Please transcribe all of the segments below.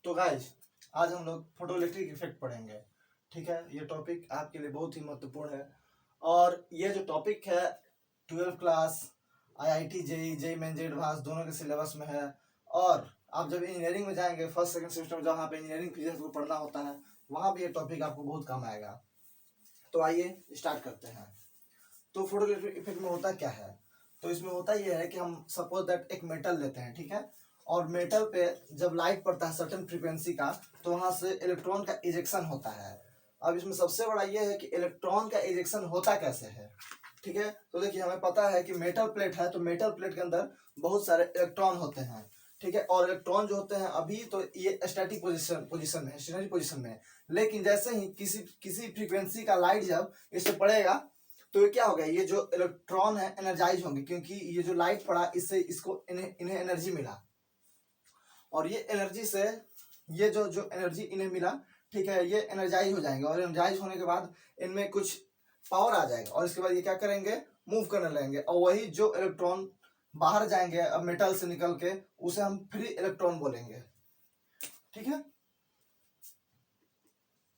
तो गाइस आज हम लोग फोटोइलेक्ट्रिक इफेक्ट पढ़ेंगे। ठीक है, ये टॉपिक आपके लिए बहुत ही महत्वपूर्ण है और ये जो टॉपिक है 12th class IIT JEE JEE Mains Advanced दोनों के सिलेबस में है। और आप जब इंजीनियरिंग में जाएंगे फर्स्ट सेकंड सेमेस्टर में जहाँ पे इंजीनियरिंग फिजिक्स को पढ़ना होता है वहाँ भी ये टॉपिक आपको बहुत काम आएगा। तो आइए स्टार्ट करते हैं। तो फोटोइलेक्ट्रिक इफेक्ट में होता क्या है? तो इसमें होता यह है कि हम सपोज दैट एक मेटल लेते हैं, ठीक है, और मेटल पे जब लाइट पड़ता है सर्टेन फ्रीक्वेंसी का तो वहां से इलेक्ट्रॉन का इजेक्शन होता है। अब इसमें सबसे बड़ा ये है कि इलेक्ट्रॉन का इजेक्शन होता कैसे है। ठीक है, तो देखिए हमें पता है कि मेटल प्लेट है तो मेटल प्लेट के अंदर बहुत सारे इलेक्ट्रॉन होते हैं। ठीक है, और इलेक्ट्रॉन जो होते हैं अभी तो ये स्टैटिक पोजीशन में है, स्टेशनरी पोजीशन में है। लेकिन जैसे ही किसी फ्रीक्वेंसी का लाइट जब इस पे पड़ेगा तो ये क्या हो गया, ये जो इलेक्ट्रॉन है एनर्जाइज होंगे क्योंकि ये जो लाइट पड़ा इससे इसको इन्हें एनर्जी मिला। और ये एनर्जी से ये जो एनर्जी इन्हें मिला, ठीक है, ये एनर्जाइज हो जाएंगे और एनर्जाइज होने के बाद इनमें कुछ पावर आ जाएगा और इसके बाद ये क्या करेंगे, मूव करने लगेंगे। और वही जो इलेक्ट्रॉन बाहर जाएंगे अब मेटल से निकल के उसे हम फ्री इलेक्ट्रॉन बोलेंगे। ठीक है,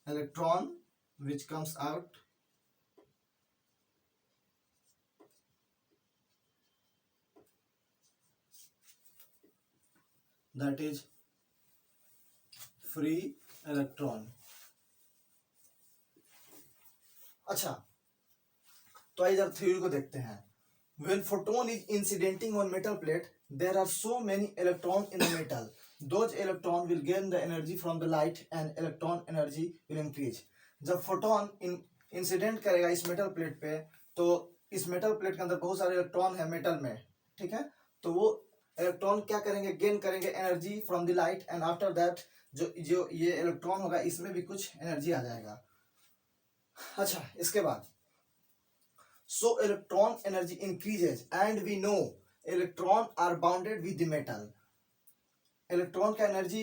electron which comes out that is free electron. अच्छा, तो आइए जरा थ्योरी को देखते हैं। When photon is incidenting on metal plate, there are so many electrons in the metal. Those electrons will gain the energy from the light and electron energy will increase. जब photon incident करेगा इस metal plate पे तो इस metal plate के अंदर बहुत सारे इलेक्ट्रॉन है मेटल में। ठीक है, तो वो इलेक्ट्रॉन क्या करेंगे, गेन करेंगे energy from the light and after that जो जो ये इलेक्ट्रॉन होगा इसमें भी कुछ एनर्जी आ जाएगा। अच्छा, इसके बाद so electron energy increases and we know electron are bounded with the metal. Electron का एनर्जी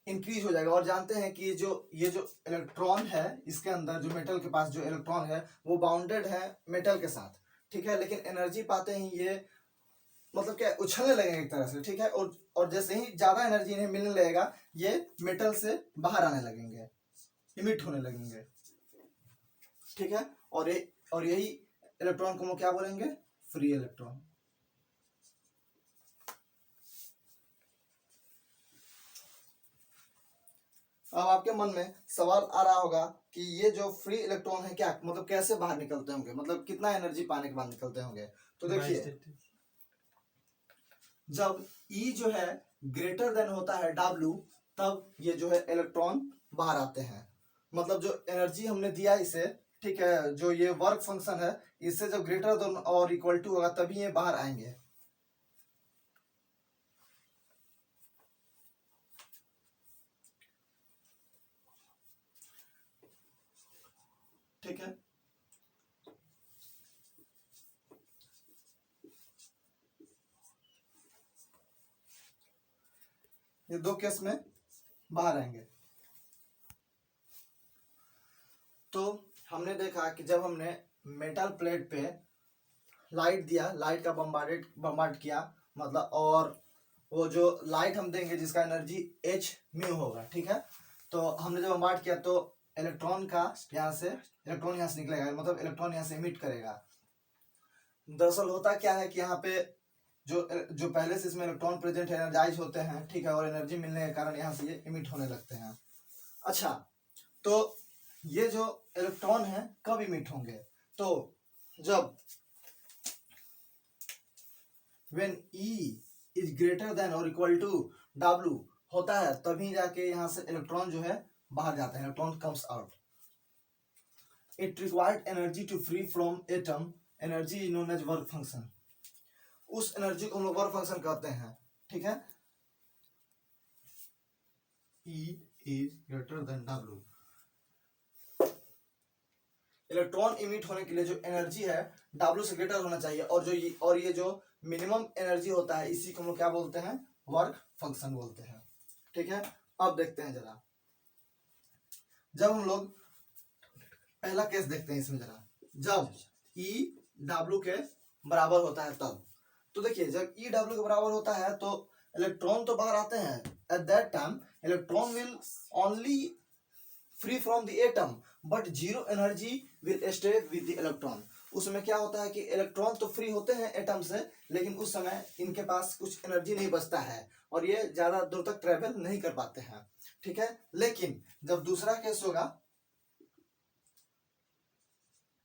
इंक्रीज हो जाएगा और जानते हैं कि ये जो इलेक्ट्रॉन है इसके अंदर जो मेटल के पास जो इलेक्ट्रॉन है वो बाउंडेड है मेटल के साथ। ठीक है, लेकिन एनर्जी पाते ही ये मतलब क्या उछलने लगेंगे एक तरह से। ठीक है, और जैसे ही ज्यादा एनर्जी इन्हें मिलने लगेगा ये मेटल से बाहर आने लगेंगे, इमिट होने लगेंगे। ठीक है, और यही इलेक्ट्रॉन को हम क्या बोलेंगे, फ्री इलेक्ट्रॉन। अब आपके मन में सवाल आ रहा होगा कि ये जो फ्री इलेक्ट्रॉन है क्या मतलब कैसे बाहर निकलते होंगे, मतलब कितना एनर्जी पाने के बाद निकलते होंगे। तो देखिए जब E जो है ग्रेटर देन होता है W तब ये जो है इलेक्ट्रॉन बाहर आते हैं। मतलब जो एनर्जी हमने दिया इसे, ठीक है, जो ये वर्क फंक्शन है इससे जब ग्रेटर देन और इक्वल टू होगा तभी ये बाहर आएंगे। ठीक है, ये दो केस में बाहर आएंगे। तो हमने देखा कि जब हमने मेटल प्लेट पे लाइट दिया, लाइट का बम्बार्ड किया मतलब, और वो जो लाइट हम देंगे जिसका एनर्जी h म्यू होगा। ठीक है, तो हमने जब बम्बार्ड किया तो इलेक्ट्रॉन का यहाँ से निकलेगा, मतलब इलेक्ट्रॉन यहाँ से इमिट करेगा। दरअसल होता क्या है कि यहाँ पे जो पहले से इसमें इलेक्ट्रॉन प्रेजेंट है एनर्जाइज होते हैं। ठीक है, और एनर्जी मिलने के कारण यहाँ से ये इमिट होने लगते हैं। अच्छा, तो ये जो इलेक्ट्रॉन है कब इमिट होंगे, तो जब when E is greater than or equal to W होता है तभी जाके यहाँ से इलेक्ट्रॉन जो है बाहर जाता है, electron comes out. It required energy to free from atom, energy is known as work function. उस एनर्जी को हम लोग वर्क फंक्शन कहते हैं। ठीक है, E is greater than W। Electron emit होने के लिए जो एनर्जी है W से ग्रेटर होना चाहिए और ये जो मिनिमम एनर्जी होता है इसी को हम लोग क्या बोलते हैं, वर्क फंक्शन बोलते हैं। ठीक है, अब देखते हैं जरा, जब हम लोग पहला केस देखते हैं इसमें जरा, जब E W के बराबर होता है तब। तो देखिए जब E W के बराबर होता है तो इलेक्ट्रॉन तो बाहर आते हैं, at that time electron will only free from the atom but zero energy will stay with the electron. उसमें क्या होता है कि इलेक्ट्रॉन तो फ्री होते हैं एटम से, लेकिन उस समय इनके पास कुछ एनर्जी नहीं बचता है और ये ज्यादा दूर तक ट्रेवल नहीं कर पाते हैं, ठीक है। लेकिन जब दूसरा केस होगा,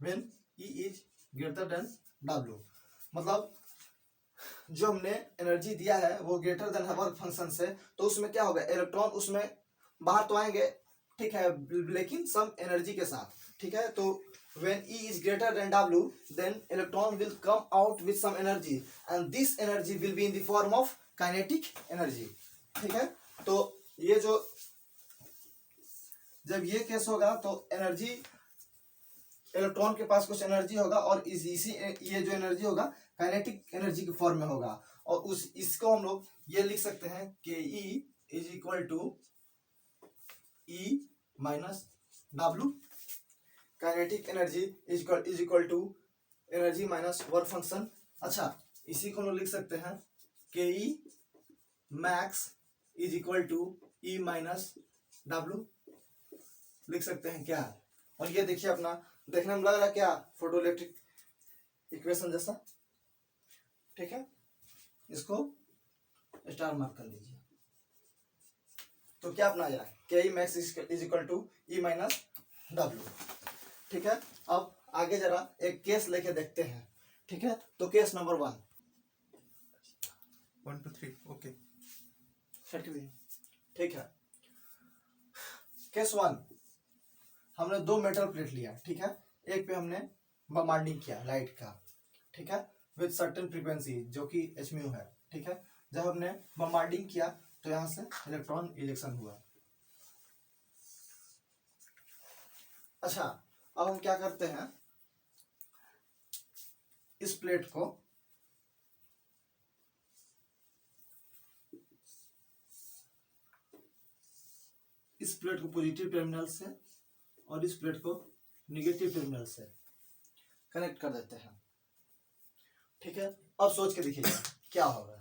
when E is greater than W, मतलब जो हमने एनर्जी दिया है वो ग्रेटर देन वर्क फंक्शन से, तो उसमें क्या होगा, इलेक्ट्रॉन उसमें बाहर तो आएंगे, ठीक है, लेकिन सम एनर्जी के साथ, ठीक है। तो when E is greater than W, then electron will come out with some energy and this energy will be in the form of kinetic energy, ठीक है। तो ये जो जब ये केस होगा तो एनर्जी, इलेक्ट्रॉन के पास कुछ एनर्जी होगा और इसी ये जो एनर्जी होगा काइनेटिक एनर्जी के फॉर्म में होगा, और उस इसको हम लोग ये लिख सकते हैं कि E is equal to E minus W, kinetic energy is equal to energy minus work function. अच्छा, इसी को हम लोग लिख सकते हैं कि E max is equal to E minus W, लिख सकते हैं क्या। और ये देखिए अपना देखने में लग रहा है क्या, फोटोइलेक्ट्रिक इक्वेशन जैसा, ठीक है। इसको स्टार मार्क कर लीजिए। तो क्या अपना आया, के E max is equal to E minus W, ठीक है। अब आगे जरा एक केस लेके देखते हैं, ठीक है। तो केस नंबर 1 1 2 3 ओके, ठीक है। केस 1, हमने 2 मेटल प्लेट लिया, ठीक है। एक पे हमने बमार्डिंग किया लाइट का, ठीक है, विद सर्टेन फ्रीक्वेंसी जो कि h म्यू है, ठीक है। जब हमने बमार्डिंग किया तो यहां से इलेक्ट्रॉन इजेक्शन हुआ। अच्छा, अब हम क्या करते हैं, इस प्लेट को पॉजिटिव टर्मिनल से और इस प्लेट को निगेटिव टर्मिनल से कनेक्ट कर देते हैं, ठीक है। अब सोच के देखिए क्या होगा,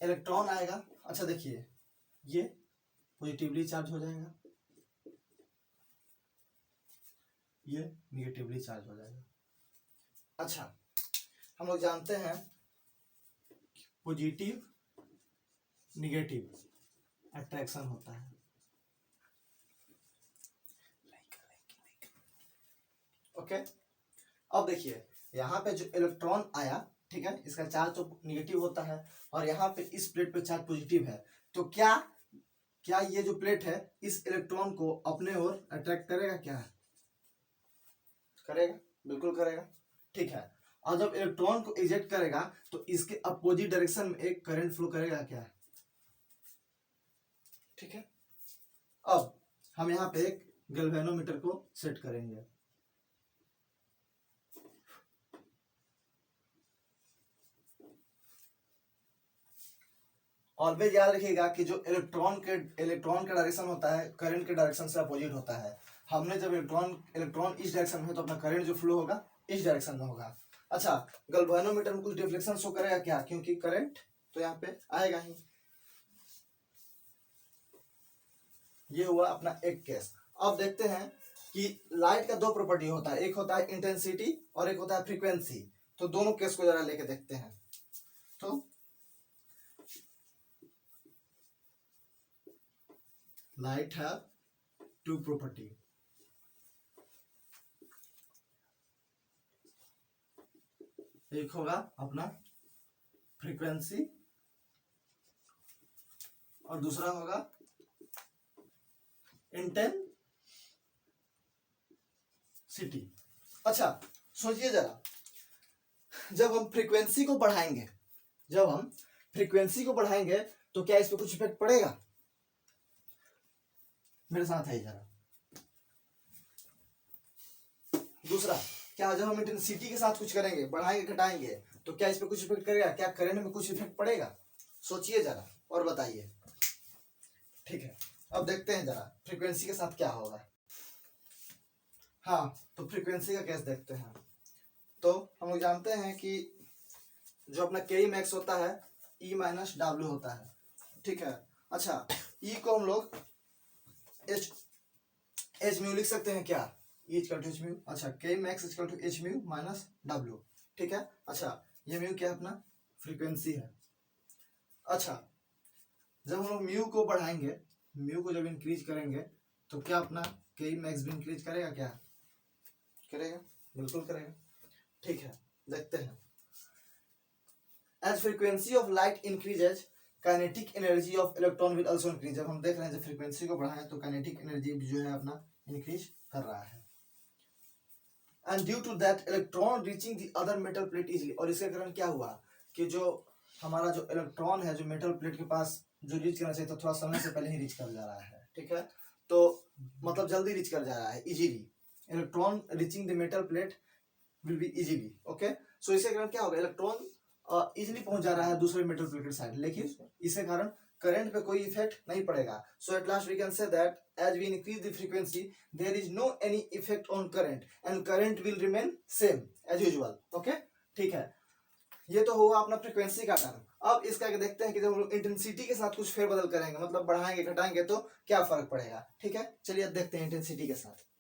इलेक्ट्रॉन आएगा। अच्छा देखिए, ये पॉजिटिवली चार्ज हो जाएगा, ये निगेटिवली चार्ज हो जाएगा। अच्छा, हम लोग जानते हैं पॉजिटिव निगेटिव अट्रैक्शन होता है, ओके। अब देखिए यहाँ पे जो इलेक्ट्रॉन आया, ठीक है, इसका चार्ज तो निगेटिव होता है और यहाँ पे इस प्लेट पे चार्ज पॉजिटिव है, तो क्या ये जो प्लेट है इस इलेक्ट्रॉन को अपने ओर अट्रैक्ट करेगा, क्या करेगा, बिल्कुल करेगा, ठीक है। और जब इलेक्ट्रॉन को इजेक्ट करेगा तो इसके अपोजिट डायरेक्शन में एक करंट फ्लो करेगा, क्या, ठीक है। अब हम यहाँ पे एक गैल्वेनोमीटर को सेट करेंगे, ऑलवेज याद रखिएगा कि जो इलेक्ट्रॉन का डायरेक्शन होता है करंट के डायरेक्शन से अपोजिट होता है। हमने जब इलेक्ट्रॉन इस डायरेक्शन में है तो अपना करंट जो फ्लो होगा इस डायरेक्शन में होगा। अच्छा, गैल्वेनोमीटर में कुछ डिफ्लेक्शन शो करेगा क्या, क्योंकि करंट तो यहाँ पे आएगा ही। ये हुआ अपना एक केस। अब देखते हैं कि लाइट का 2 प्रॉपर्टी होता है, एक होता है इंटेंसिटी और एक होता है फ्रीक्वेंसी। तो दोनों केस को जरा लेके देखते हैं। तो लाइट है 2 प्रॉपर्टी, एक होगा अपना फ्रीक्वेंसी और दूसरा होगा इंटेंसिटी। अच्छा सोचिए जरा, जब हम फ्रीक्वेंसी को बढ़ाएंगे तो क्या इस पे कुछ इफेक्ट पड़ेगा, मेरे साथ है जरा। दूसरा, क्या जब हम इंटेंसिटी के साथ कुछ करेंगे, बढ़ाएंगे घटाएंगे, तो क्या इस पे कुछ इफेक्ट करेगा, क्या करंट में कुछ इफेक्ट पड़ेगा, सोचिए जरा और बताइए, ठीक है। अब देखते हैं जरा फ्रीक्वेंसी के साथ क्या होगा। हाँ, तो फ्रीक्वेंसी का केस देखते हैं। तो हम लोग जानते हैं कि जो अपना के मैक्स होता है ई माइनस डब्ल्यू होता है, ठीक है। अच्छा, ई को हम लोग एच म्यू लिख सकते हैं क्या, E equal to H mu. अच्छा, K max equal to H mu minus W, ठीक है। अच्छा, ये म्यू क्या अपना फ्रीक्वेंसी है। अच्छा, जब हम लोग म्यू को बढ़ाएंगे, म्यू को जब इंक्रीज करेंगे तो क्या अपना के मैक्स भी इंक्रीज करेगा, क्या करेगा, बिल्कुल करेगा, ठीक है। देखते हैं, as frequency of light increases kinetic energy of electron will also increase. जब हम देख रहे हैं जब फ्रीक्वेंसी को बढ़ाएं तो काइनेटिक एनर्जी जो है अपना इंक्रीज कर रहा है। And due to that electron reaching the other metal plate easily, और इसके कारण क्या हुआ कि जो हमारा जो इलेक्ट्रॉन है जो मेटल प्लेट के पास जो रीच करना चाहिए तो थोड़ा समय से पहले ही रीच कर जा रहा है, ठीक है। तो मतलब जल्दी रीच कर जा रहा है, easily electron reaching the metal plate will be easily, okay. So इसके कारण क्या होगा, इलेक्ट्रॉन इजीली पहुंच जा रहा है दूसरे मेटल प्लेट के साइड, लेकिन इसके कारण करंट पे कोई इफेक्ट नहीं पड़ेगा। So at last we can say that as we increase the frequency there is no any effect on current and current will remain same as usual, okay, ठीक है। ये तो हुआ अपना फ्रीक्वेंसी का टर्म। अब इसका देखते हैं कि जब हम लोग इंटेंसिटी के साथ कुछ फेरबदल करेंगे, मतलब बढ़ाएंगे घटाएंगे तो क्या फर्क पड़ेगा, ठीक है। चलिए अब देखते हैं इंटेंसिटी के साथ।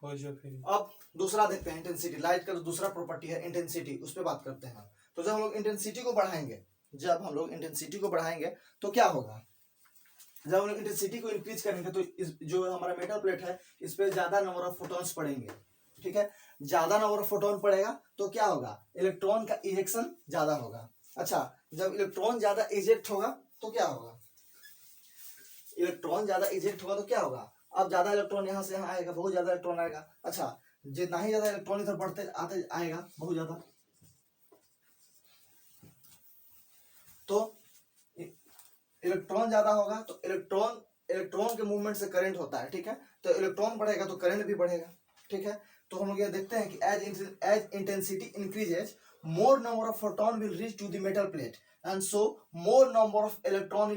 अब दूसरा देखते हैं इंटेंसिटी, लाइट का जो दूसरा प्रॉपर्टी है इंटेंसिटी, उस पर बात करते हैं। तो जब हम लोग इंटेंसिटी को बढ़ाएंगे, जब हम लोग इंटेंसिटी को बढ़ाएंगे तो क्या होगा, जब हम लोग इंटेंसिटी को इंक्रीज करेंगे तो इस जो हमारा मेटल प्लेट है इस पे ज्यादा नंबर ऑफ फोटॉन्स पड़ेंगे, ठीक है। ज्यादा नंबर ऑफ फोटोन पड़ेगा तो क्या होगा, इलेक्ट्रॉन का इजेक्शन ज्यादा होगा। अच्छा, जब इलेक्ट्रॉन ज्यादा इजेक्ट होगा तो क्या होगा, इलेक्ट्रॉन ज्यादा इजेक्ट होगा तो क्या होगा, अब ज्यादा इलेक्ट्रॉन यहाँ से यहाँ आएगा, बहुत ज्यादा इलेक्ट्रॉन आएगा। अच्छा, जितना ही ज्यादा इलेक्ट्रॉन इधर बढ़ते आते आएगा बहुत ज्यादा, तो इलेक्ट्रॉन ज्यादा होगा तो इलेक्ट्रॉन के मूवमेंट से करंट होता है, ठीक है। तो इलेक्ट्रॉन बढ़ेगा तो करंट भी बढ़ेगा, ठीक है। तो हम लोग ये देखते हैं कि as intensity increases more number of photon will reach to the metal plate and so more number of electron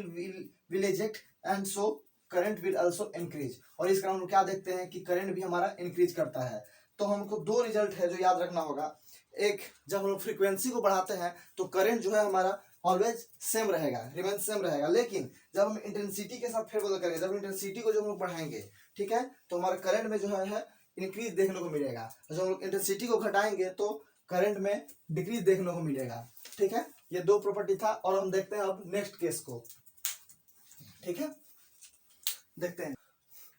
will eject and so current will also increase। और इस कारण हम क्या देखते हैं कि करंट भी हमारा इंक्रीज करता है। तो हमको दो रिजल्ट है जो याद रखना होगा, एक जब हम लोग फ्रीक्वेंसी को बढ़ाते हैं तो करंट जो है हमारा ऑलवेज सेम रहेगा, रिमेन सेम रहेगा, लेकिन जब हम इंटेंसिटी के साथ फेरबदल करेंगे, जब इंटेंसिटी को जब हम लोग बढ़ाएंगे, ठीक है, तो हमारा करंट में जो है इंक्रीज देखने को मिलेगा। जब हम लोग इंटेंसिटी को घटाएंगे तो करंट में डिक्रीज देखने को मिलेगा, ठीक है। ये दो प्रॉपर्टी था। और हम देखते हैं अब नेक्स्ट केस को, ठीक है, देखते हैं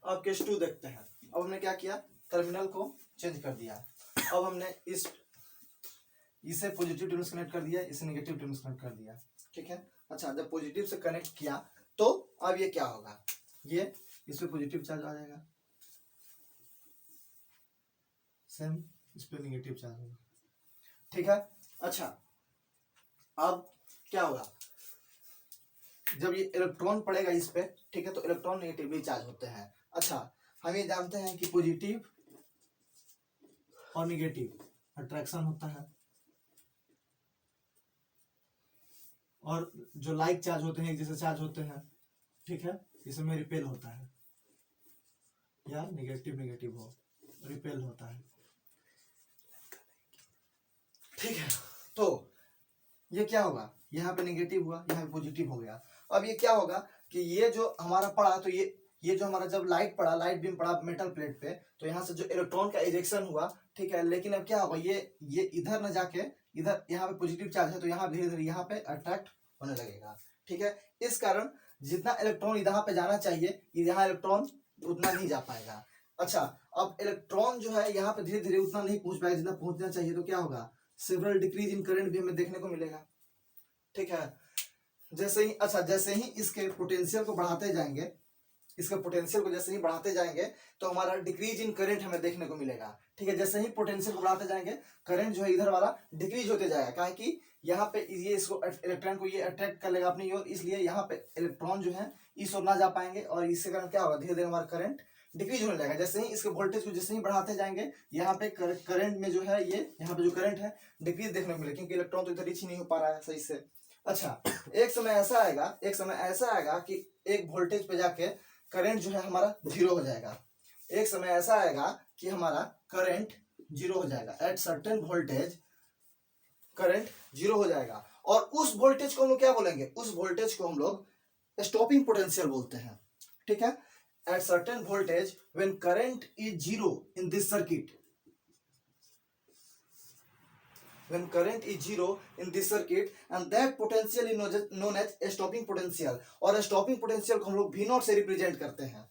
अब केस 2 देखते हैं। अब हमने क्या किया, टर्मिनल को चेंज कर दिया। अब हमने इसे पॉजिटिव टर्मिनल से कनेक्ट कर दिया, इसे नेगेटिव टर्मिनल से कनेक्ट कर दिया, ठीक है। अच्छा, जब पॉजिटिव से कनेक्ट किया तो अब ये क्या होगा, ये इसमें पॉजिटिव चार्ज आ जाएगा, सेम इस पे नेगेटिव चार्ज होगा, ठीक है। अच्छा, अब क्या होगा, जब ये इलेक्ट्रॉन पड़ेगा इस पे, ठीक है, तो इलेक्ट्रॉन नेगेटिवली चार्ज होते हैं। अच्छा, हम ये जानते हैं कि पॉजिटिव और नेगेटिव अट्रैक्शन होता है और जो लाइक चार्ज होते हैं एक जैसे चार्ज होते हैं, ठीक है, इसमें रिपेल होता है या नेगेटिव नेगेटिव हो रिपेल होता है, ठीक है। तो ये क्या होगा, यहाँ पे नेगेटिव हुआ, यहाँ पे पॉजिटिव हो गया। अब ये क्या होगा कि ये जो हमारा पड़ा तो ये जो हमारा जब लाइट पड़ा, लाइट बीम पड़ा मेटल प्लेट पे, तो यहाँ से जो इलेक्ट्रॉन का इजेक्शन हुआ, ठीक है, लेकिन अब क्या होगा, ये इधर न जाके इधर, यहाँ पे पॉजिटिव चार्ज है तो यहाँ धीरे धीरे यहाँ पे अट्रैक्ट होने लगेगा, ठीक है। इस कारण जितना इलेक्ट्रॉन यहाँ पे जाना चाहिए यहाँ इलेक्ट्रॉन उतना नहीं जा पाएगा। अच्छा, अब इलेक्ट्रॉन जो है यहाँ पे धीरे धीरे उतना नहीं पहुंच पाएगा जितना पहुंचना चाहिए, तो क्या होगा, सेवरल डिक्रीज इन करंट भी हमें देखने को मिलेगा, ठीक है। जैसे ही अच्छा, जैसे ही इसके पोटेंशियल को बढ़ाते जाएंगे, इसके पोटेंशियल को जैसे ही बढ़ाते जाएंगे तो हमारा डिक्रीज इन करंट हमें देखने को मिलेगा, ठीक है। जैसे ही पोटेंशियल को बढ़ाते जाएंगे करंट जो है इधर वाला डिक्रीज होते जाएगा, क्या है कि यहाँ पे ये इसको इलेक्ट्रॉन को ये अट्रैक्ट कर लेगा अपनी ओर, इसलिए यहाँ पे इलेक्ट्रॉन जो है इस ओर ना जा पाएंगे और इसके कारण क्या होगा, धीरे धीरे हमारा करंट डिक्रीज होने लगेगा। जैसे ही इसके वोल्टेज को जैसे ही बढ़ाते जाएंगे यहाँ पे करंट में जो है ये यहाँ पे जो करंट है डिक्रीज देखने को मिलेगा, क्योंकि इलेक्ट्रॉन तो इधर रीच ही नहीं हो पा रहा है सही से। अच्छा, एक समय ऐसा आएगा कि एक वोल्टेज पे जाके करंट जो है हमारा जीरो हो जाएगा। एक समय ऐसा आएगा कि हमारा करंट जीरो हो जाएगा, at certain voltage current zero हो जाएगा। और उस वोल्टेज को हम लोग क्या बोलेंगे, उस वोल्टेज को हम लोग स्टॉपिंग पोटेंशियल बोलते हैं, ठीक है। At certain voltage when current is zero in this circuit, when current is zero in this circuit, and that potential is known as stopping potential, और stopping potential को हम लोग V0 से रिप्रेजेंट करते हैं।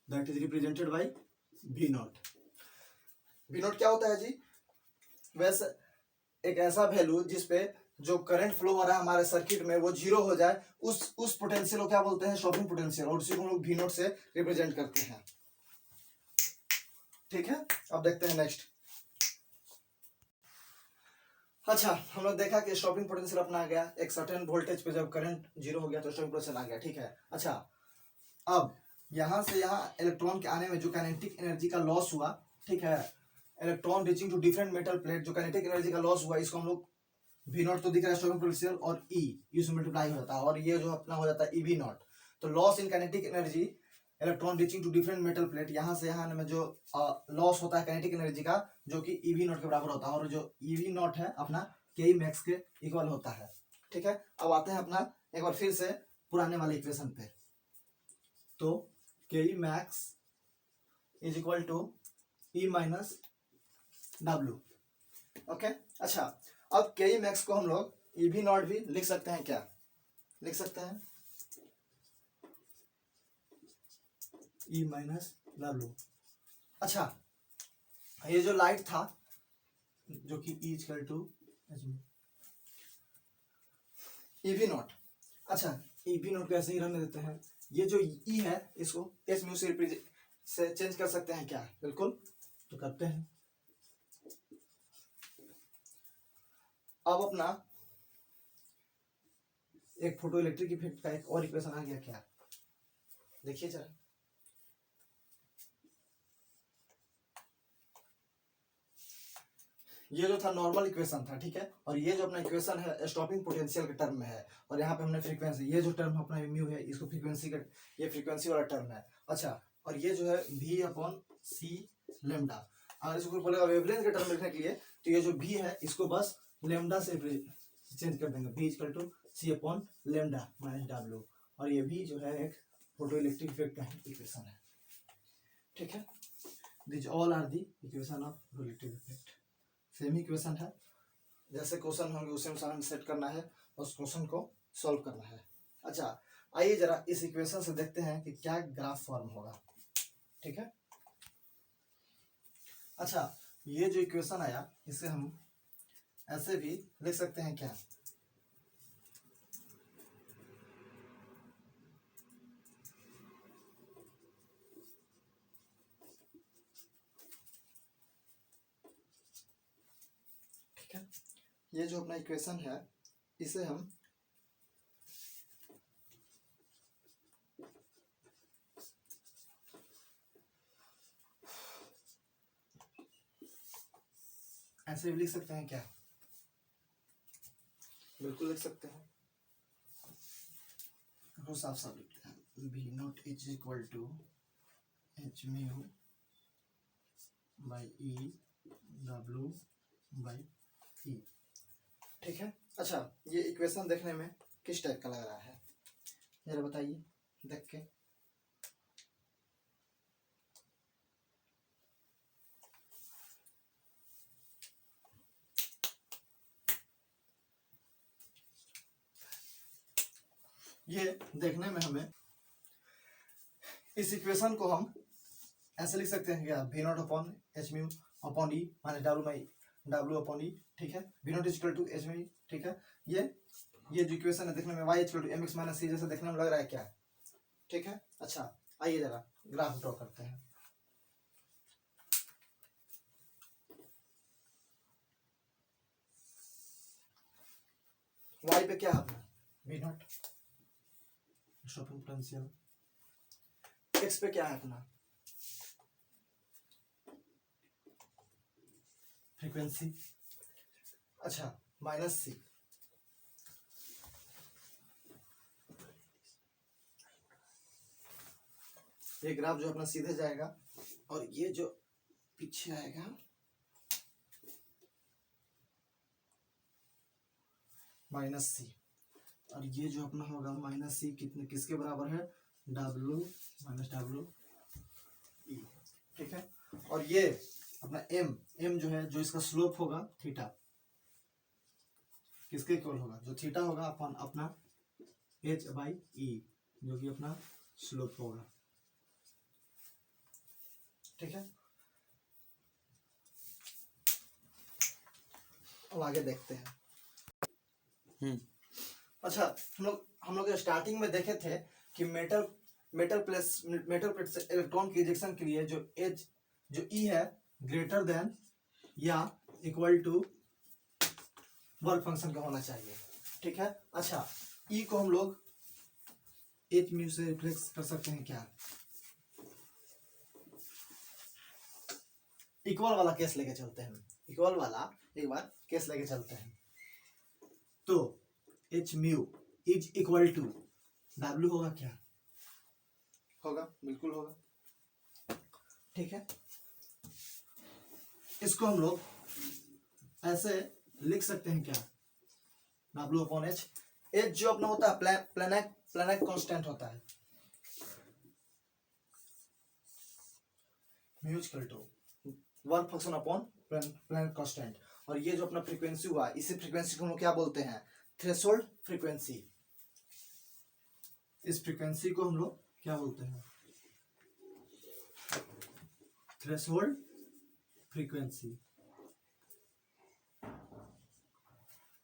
that is represented by V0। V0 क्या होता है जी, वैसे एक ऐसा वैल्यू जिसपे जो करंट फ्लो हो रहा है हमारे सर्किट में वो जीरो हो जाए, उस पोटेंशियल को क्या बोलते हैं, स्टॉपिंग पोटेंशियल, और उसी को हम लोग V0 से रिप्रेजेंट करते हैं, ठीक है। अब देखते हैं नेक्स्ट। अच्छा, हम लोग देखा कि स्टॉपिंग पोटेंशियल अपना आ गया, एक सर्टेन वोल्टेज पे जब करंट जीरो हो गया तो स्टॉपिंग पोटेंशियल आ गया, ठीक है। अच्छा, अब यहां से यहाँ इलेक्ट्रॉन के आने में जो काइनेटिक एनर्जी का लॉस हुआ, ठीक है, electron reaching to different metal plate, जो काइनेटिक एनर्जी का लॉस हुआ, इसको हम लोग V0 तो दिख रहा है स्टॉपिंग पोटेंशियल, और E इसमें मल्टीप्लाई हो जाता है, और ये जो अपना हो जाता है EV0। तो loss in kinetic energy electron reaching to different metal plate, यहाँ से यहाँ में जो लॉस होता है काइनेटिक एनर्जी का, जो कि EV0 के बराबर होता है, और जो EV0 है अपना Ke मैक्स के इक्वल होता है, ठीक है। अब आते हैं अपना एक बार फिर से पुराने वाले इक्वेशन पे। तो Ke max is equal to E minus W, okay. अच्छा, अब Ke मैक्स को हम लोग EV0 भी लिख सकते हैं, क्या लिख सकते हैं, E माइनस W। अच्छा, ये जो लाइट था जो कि E इक्वल टू EV0, अच्छा EV0 को ऐसे ही रहने देते हैं, ये जो E है इसको S म्यू से चेंज कर सकते हैं क्या, बिल्कुल, तो करते हैं। अब अपना एक फोटो इलेक्ट्रिक इफेक्ट का एक और इक्वेशन आ गया, क्या देखिए जरा। ये जो था नॉर्मल इक्वेशन था, ठीक है, और ये जो अपना इक्वेशन है स्टॉपिंग पोटेंशियल के टर्म में है, और यहाँ पे हमने फ्रीक्वेंसी, ये जो टर्म अपना म्यू है इसको फ्रीक्वेंसी का, ये फ्रीक्वेंसी वाला टर्म है। अच्छा, और ये जो है V अपॉन C लेमडा, अगर इसको बोलेगा वेवलेंथ के टर्म लिखने के लिए तो ये जो V है इसको बस लेमडा से चेंज कर देंगे, V equal to C upon lambda minus W, और ये भी जो है एक फोटो इलेक्ट्रिक इफेक्ट का इक्वेशन है, ठीक है। This all are the equation of photoelectric effect. Same equation है, जैसे क्वेश्चन होंगे उसी अनुसार हमें सेट करना है, उस क्वेश्चन को सॉल्व करना है। अच्छा, आइए जरा इस इक्वेशन से देखते हैं कि क्या ग्राफ फॉर्म होगा, ठीक है। अच्छा, ये जो इक्वेशन आया इसे हम ऐसे भी लिख सकते हैं, क्या ठीक है। ये जो अपना इक्वेशन है इसे हम ऐसे भी लिख सकते हैं, क्या बिल्कुल लिख सकते हैं, साफ साफ लिखते हैं, V0 is equal to H mu by E W by E, ठीक है। अच्छा, ये इक्वेशन देखने में किस टाइप का लग रहा है जरा बताइए देख के। ये देखने में हमें इस इक्वेशन को हम ऐसे लिख सकते हैं, क्या V0 upon H mu upon E minus W upon E, ठीक है। V0 is equal to H mu, ठीक है। ये जो इक्वेशन है देखने में y equal to mx minus c जैसा देखने में लग रहा है, क्या ठीक है। अच्छा, आइए जरा ग्राफ ड्रॉ करते हैं। y पे क्या है अपना V0 स्टॉपिंग पोटेंशियल, x पे क्या है अपना फ्रीक्वेंसी, अच्छा माइनस c, ये ग्राफ जो अपना सीधे जाएगा और ये जो पीछे आएगा -c, और ये जो अपना होगा -c कितने किसके बराबर है, W - W E, ठीक है। और ये अपना m जो है, जो इसका स्लोप होगा थीटा, किसके इक्वल होगा, जो थीटा होगा अपन अपना h/e, जो कि अपना स्लोप होगा, ठीक है। अब आगे देखते हैं। अच्छा, हम लोग स्टार्टिंग में देखे थे कि मेटल प्लेट से इलेक्ट्रॉन की इजेक्शन के लिए जो E है ग्रेटर देन या इक्वल टू वर्क फंक्शन का होना चाहिए, ठीक है। अच्छा, E को हम लोग h म्यू से रिप्लेस कर सकते हैं क्या, इक्वल वाला केस लेके चलते हैं, इक्वल वाला एक बार केस लेके चलते हैं। तो h mu is equal to W होगा क्या, होगा, बिल्कुल होगा, ठीक है। इसको हम लोग ऐसे लिख सकते हैं क्या, W/H, H जो अपना होता है प्लैंक कांस्टेंट होता है, mu equal to work function upon Planck constant. और ये जो अपना फ्रीक्वेंसी हुआ, इसी फ्रीक्वेंसी को हम लोग क्या बोलते हैं, थ्रेशोल्ड फ्रीक्वेंसी। इस फ्रीक्वेंसी को हम लोग क्या बोलते हैं, थ्रेशोल्ड फ्रीक्वेंसी,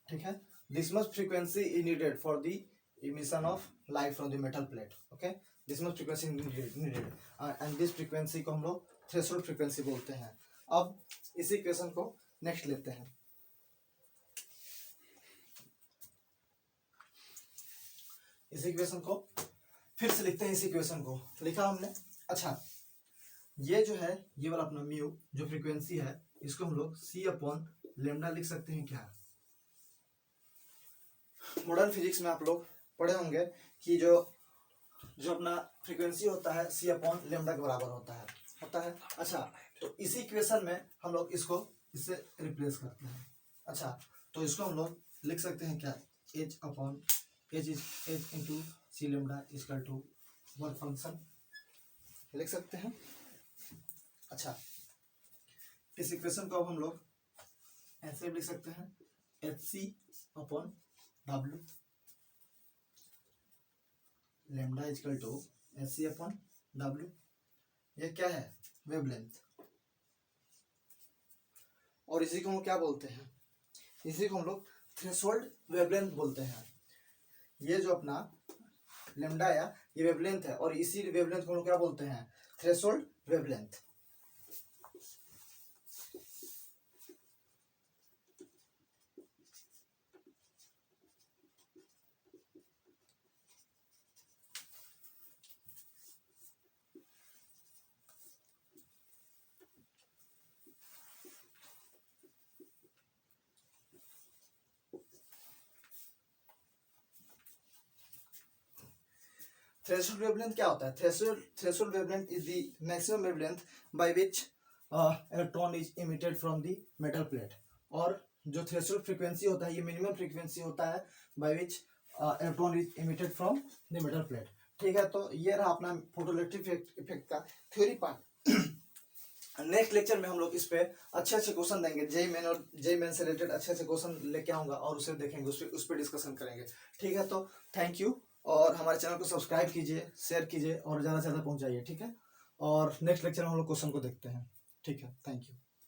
ठीक है। This much frequency is needed for the emission of light from the metal plate, okay, this much frequency needed and this frequency को हम लोग threshold frequency बोलते हैं। अब इसी इक्वेशन को नेक्स्ट लेते हैं, इसी इक्वेशन को फिर से लिखते हैं, इसी इक्वेशन को लिखा हमने। अच्छा, ये जो है, ये वाला अपना म्यू जो फ्रीक्वेंसी है, इसको हम लोग c/λ लिख सकते हैं क्या। मॉडर्न फिजिक्स में आप लोग पढ़े होंगे कि जो अपना फ्रीक्वेंसी होता है c/λ के बराबर होता है। अच्छा, तो इसी इक्वेशन में हम लोग इसको इससे रिप्लेस करते हैं। अच्छा, तो इसको हम लोग लिख सकते हैं क्या, h into c/λ equal to work function लिख सकते हैं। अच्छा, इस इक्वेशन को अब हम लोग ऐसे लिख सकते हैं, hc/W lambda equal to hc/W। ये क्या है, वेवलेंथ, और इसी को हम क्या बोलते हैं, इसी को हम लोग थ्रेशोल्ड वेवलेंथ बोलते हैं। ये जो अपना लैम्डा या ये वेवलेंथ है, और इसी वेवलेंथ को हम लोग क्या बोलते हैं, थ्रेशोल्ड वेवलेंथ। थ्रेशोल्ड वेवलेंथ क्या होता है, threshold wavelength is the maximum wavelength by which electron is emitted from the metal plate. और जो थ्रेशोल्ड फ्रीक्वेंसी होता है, ये मिनिमम फ्रीक्वेंसी होता है by which electron is emitted from the metal plate, ठीक है। तो ये रहा अपना फोटोइलेक्ट्रिक इफेक्ट का थ्योरी पार्ट। नेक्स्ट लेक्चर में हम लोग इस पे अच्छे क्वेश्चन देंगे, जेईई मेन से रिलेटेड अच्छे क्वेश्चन लेके आऊंगा और उसे देखेंगे, उस पर डिस्कशन करेंगे, ठीक है। तो थैंक यू, और हमारे चैनल को सब्सक्राइब कीजिए, शेयर कीजिए और ज़्यादा से ज़्यादा पहुंचाइए, ठीक है। और नेक्स्ट लेक्चर में हम लोग क्वेश्चन को देखते हैं, ठीक है। Thank you.